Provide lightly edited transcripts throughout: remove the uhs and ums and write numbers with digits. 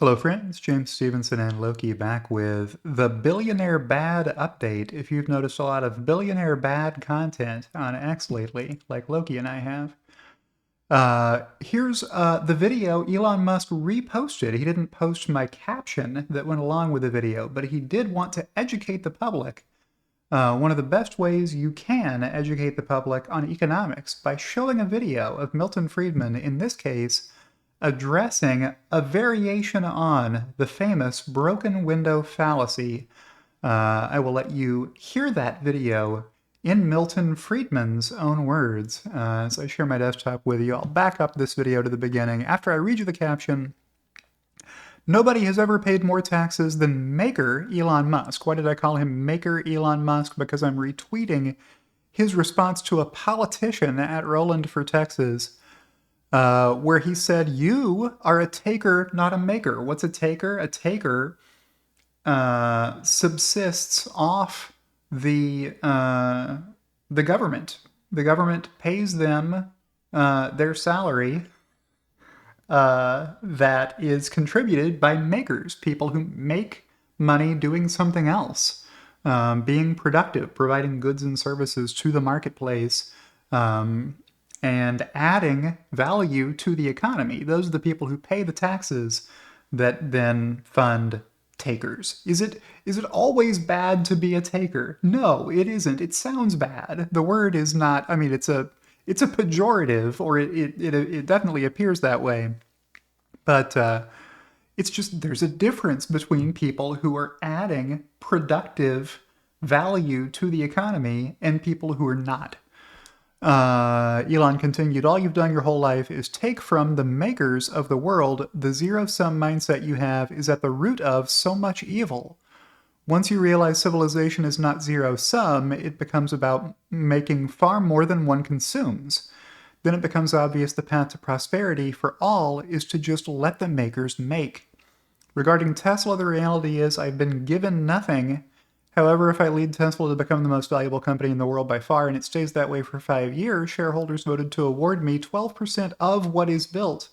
Hello, friends. James Stevenson and Loki back with the Billionaire Bad update. If you've noticed a lot of Billionaire Bad content on X lately, like Loki and I have, here's the video Elon Musk reposted. He didn't post my caption that went along with the video, but he did want to educate the public. One of the best ways you can educate the public on economics by showing a video of Milton Friedman, in this case, addressing a variation on the famous broken window fallacy. I will let you hear that video in Milton Friedman's own words as I share my desktop with you. I'll back up this video to the beginning. After I read you the caption, nobody has ever paid more taxes than Maker Elon Musk. Why did I call him Maker Elon Musk? Because I'm retweeting his response to a politician at Roland for Texas, where he said, "You are a taker, not a maker." What's a taker? A taker subsists off the government. The government pays them their salary that is contributed by makers, people who make money doing something else, being productive, providing goods and services to the marketplace, and adding value to the economy. Those are the people who pay the taxes that then fund takers. Is it always bad to be a taker? No, it isn't. It sounds bad. The word is not, I mean, it's a pejorative, or it definitely appears that way. But it's just, there's a difference between people who are adding productive value to the economy and people who are not. Elon continued, "All you've done your whole life is take from the makers of the world. The zero-sum mindset you have is at the root of so much evil. Once you realize civilization is not zero-sum, it becomes about making far more than one consumes. Then it becomes obvious the path to prosperity for all is to just let the makers make. Regarding Tesla, the reality is I've been given nothing. However, if I lead Tesla to become the most valuable company in the world by far, and it stays that way for 5 years, shareholders voted to award me 12% of what is built,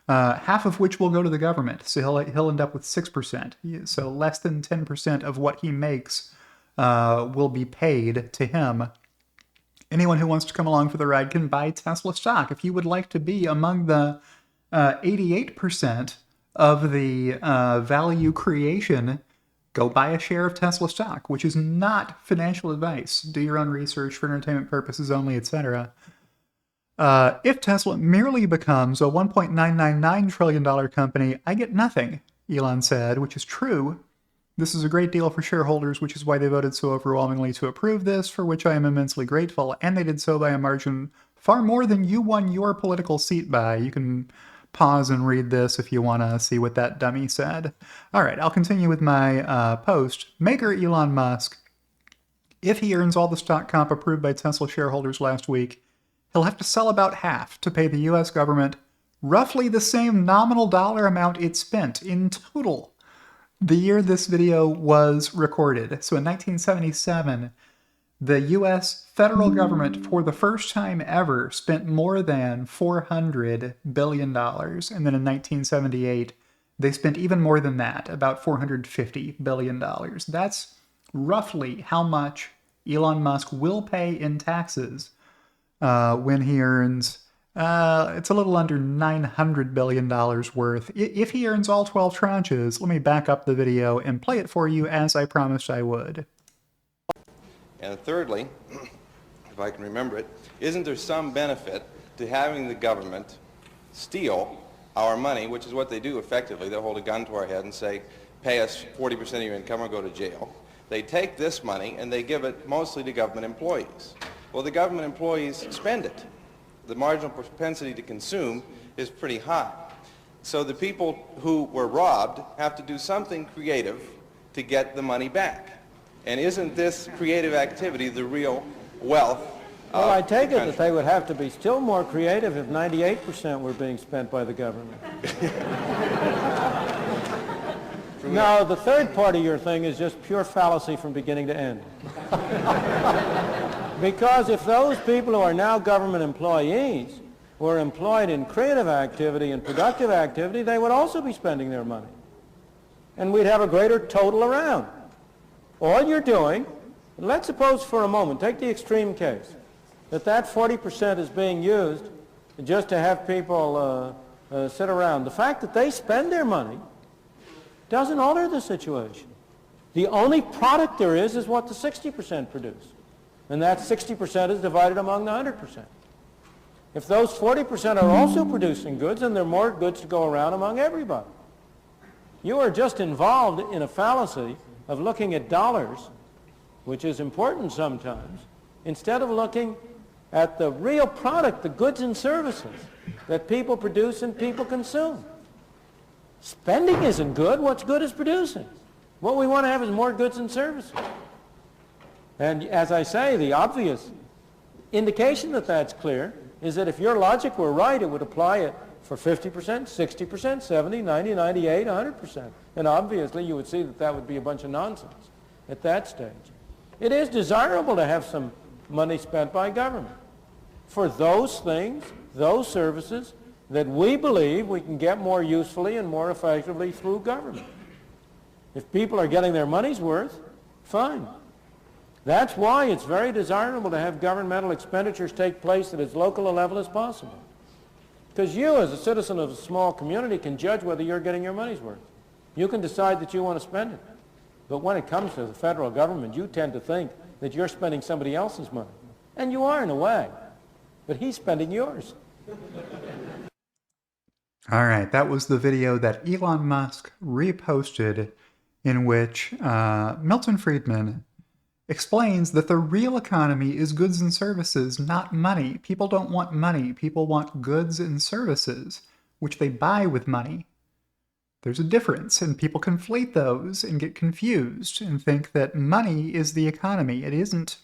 half of which will go to the government. So he'll end up with 6%. So less than 10% of what he makes will be paid to him. Anyone who wants to come along for the ride can buy Tesla stock. If you would like to be among the 88% of the value creation, go buy a share of Tesla stock," which is not financial advice. Do your own research for entertainment purposes only, etc. If Tesla merely becomes a $1.999 trillion company, I get nothing, Elon said, which is true. This is a great deal for shareholders, which is why they voted so overwhelmingly to approve this, for which I am immensely grateful, and they did so by a margin far more than you won your political seat by. You can pause and read this if you want to see what that dummy said. All right, I'll continue with my post. Maker Elon Musk, if he earns all the stock comp approved by Tesla shareholders last week, he'll have to sell about half to pay the U.S. government roughly the same nominal dollar amount it spent in total the year this video was recorded. So in 1977, the U.S. federal government, for the first time ever, spent more than $400 billion. And then in 1978, they spent even more than that, about $450 billion. That's roughly how much Elon Musk will pay in taxes when he earns, it's a little under $900 billion worth. If he earns all 12 tranches, let me back up the video and play it for you as I promised I would. And thirdly, if I can remember it, isn't there some benefit to having the government steal our money, which is what they do effectively. They'll hold a gun to our head and say, pay us 40% of your income or go to jail. They take this money and they give it mostly to government employees. Well, the government employees spend it. The marginal propensity to consume is pretty high. So the people who were robbed have to do something creative to get the money back. And isn't this creative activity the real wealth? Well, I take it that they would have to be still more creative if 98% were being spent by the government. No, the third part of your thing is just pure fallacy from beginning to end. Because if those people who are now government employees were employed in creative activity and productive activity, they would also be spending their money. and we'd have a greater total around. All you're doing, let's suppose for a moment, take the extreme case, that 40% is being used just to have people sit around. The fact that they spend their money doesn't alter the situation. The only product there is what the 60% produce. And that 60% is divided among the 100%. If those 40% are also producing goods, then there are more goods to go around among everybody. You are just involved in a fallacy of looking at dollars, which is important sometimes, instead of looking at the real product, the goods and services that people produce and people consume. Spending isn't good. What's good is producing. What we want to have is more goods and services. And as I say, the obvious indication that that's clear is that if your logic were right, it would apply it for 50%, 60%, 70, 90, 98, 100%. And obviously you would see that that would be a bunch of nonsense at that stage. It is desirable to have some money spent by government for those things, those services that we believe we can get more usefully and more effectively through government. If people are getting their money's worth, fine. That's why it's very desirable to have governmental expenditures take place at as local a level as possible. Because you, as a citizen of a small community, can judge whether you're getting your money's worth. You can decide that you want to spend it. But when it comes to the federal government, you tend to think that you're spending somebody else's money. And you are in a way. But he's spending yours. All right, that was the video that Elon Musk reposted in which Milton Friedman explains that the real economy is goods and services, not money. People don't want money. People want goods and services, which they buy with money. There's a difference, and people conflate those and get confused and think that money is the economy. It isn't.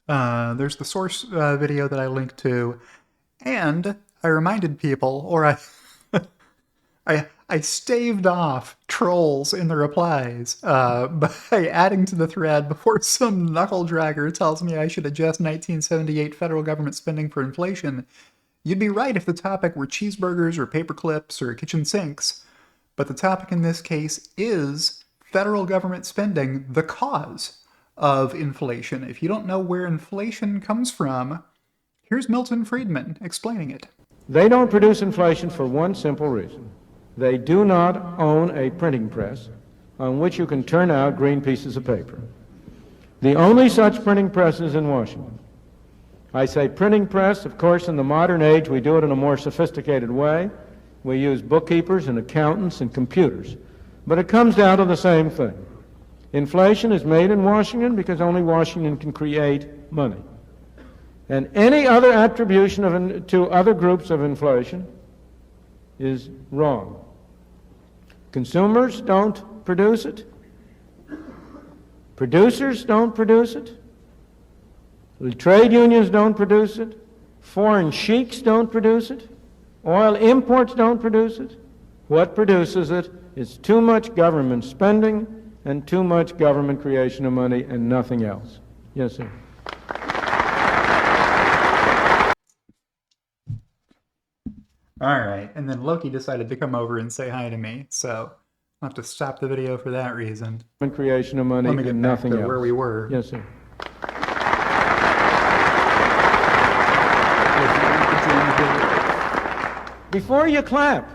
There's the source video that I linked to, and I reminded people, or I staved off trolls in the replies by adding to the thread before some knuckle-dragger tells me I should adjust 1978 federal government spending for inflation. You'd be right if the topic were cheeseburgers or paper clips or kitchen sinks, but the topic in this case is federal government spending, the cause of inflation. If you don't know where inflation comes from, here's Milton Friedman explaining it. They don't produce inflation for one simple reason. They do not own a printing press on which you can turn out green pieces of paper. The only such printing press is in Washington. I say printing press, of course, in the modern age we do it in a more sophisticated way. We use bookkeepers and accountants and computers. But it comes down to the same thing. Inflation is made in Washington because only Washington can create money. And any other attribution to other groups of inflation is wrong. Consumers don't produce it. Producers don't produce it. The trade unions don't produce it. Foreign sheiks don't produce it. Oil imports don't produce it. What produces it is too much government spending and too much government creation of money and nothing else. Yes, sir. All right, and then Loki decided to come over and say hi to me, so I'll have to stop the video for that reason. Creation of money Let me get and back nothing to else. where we were. Yes, sir. Before you clap,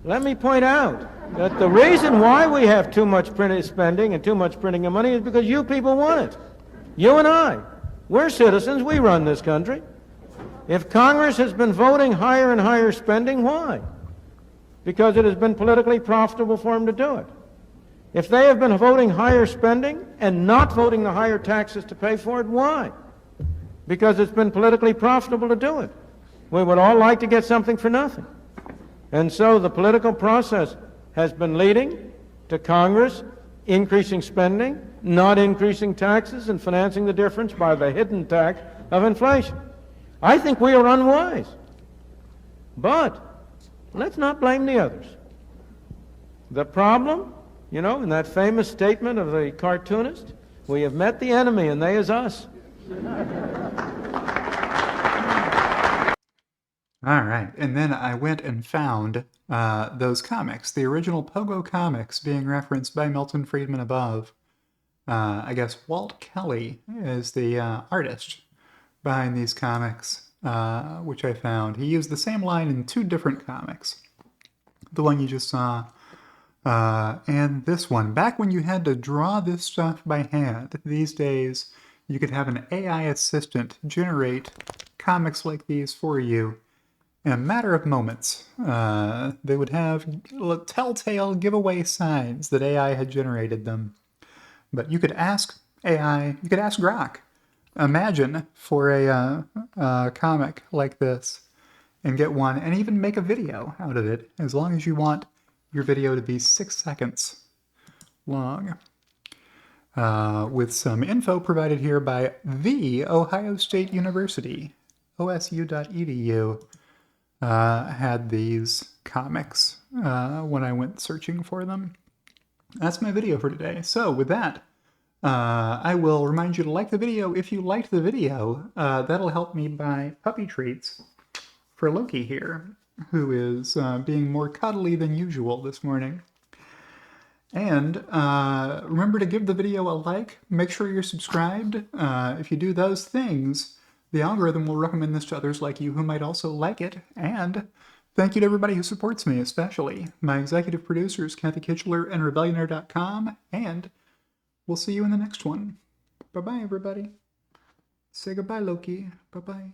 let me point out that the reason why we have too much printed spending and too much printing of money is because you people want it. You and I. We're citizens. We run this country. If Congress has been voting higher and higher spending, why? Because it has been politically profitable for them to do it. If they have been voting higher spending and not voting the higher taxes to pay for it, why? Because it's been politically profitable to do it. We would all like to get something for nothing. And so the political process has been leading to Congress increasing spending, not increasing taxes, and financing the difference by the hidden tax of inflation. I think we are unwise. But let's not blame the others. The problem, you know, in that famous statement of the cartoonist, we have met the enemy and they is us. All right, and then I went and found those comics, the original Pogo comics being referenced by Milton Friedman above. I guess Walt Kelly is the artist behind these comics, which I found. He used the same line in 2 different comics. The one you just saw, and this one. Back when you had to draw this stuff by hand, these days you could have an AI assistant generate comics like these for you in a matter of moments. They would have telltale giveaway signs that AI had generated them. But you could ask AI, you could ask Grok, imagine for a comic like this, and get one, and even make a video out of it, as long as you want your video to be 6 seconds long. With some info provided here by The Ohio State University, osu.edu, had these comics when I went searching for them. That's my video for today. So with that, I will remind you to like the video if you liked the video. That'll help me buy puppy treats for Loki here, who is being more cuddly than usual this morning. And remember to give the video a like. Make sure you're subscribed. If you do those things, the algorithm will recommend this to others like you who might also like it. And thank you to everybody who supports me, especially my executive producers, Kathy Kitchler and Rebellionaire.com. And we'll see you in the next one. Bye-bye, everybody. Say goodbye, Loki. Bye-bye.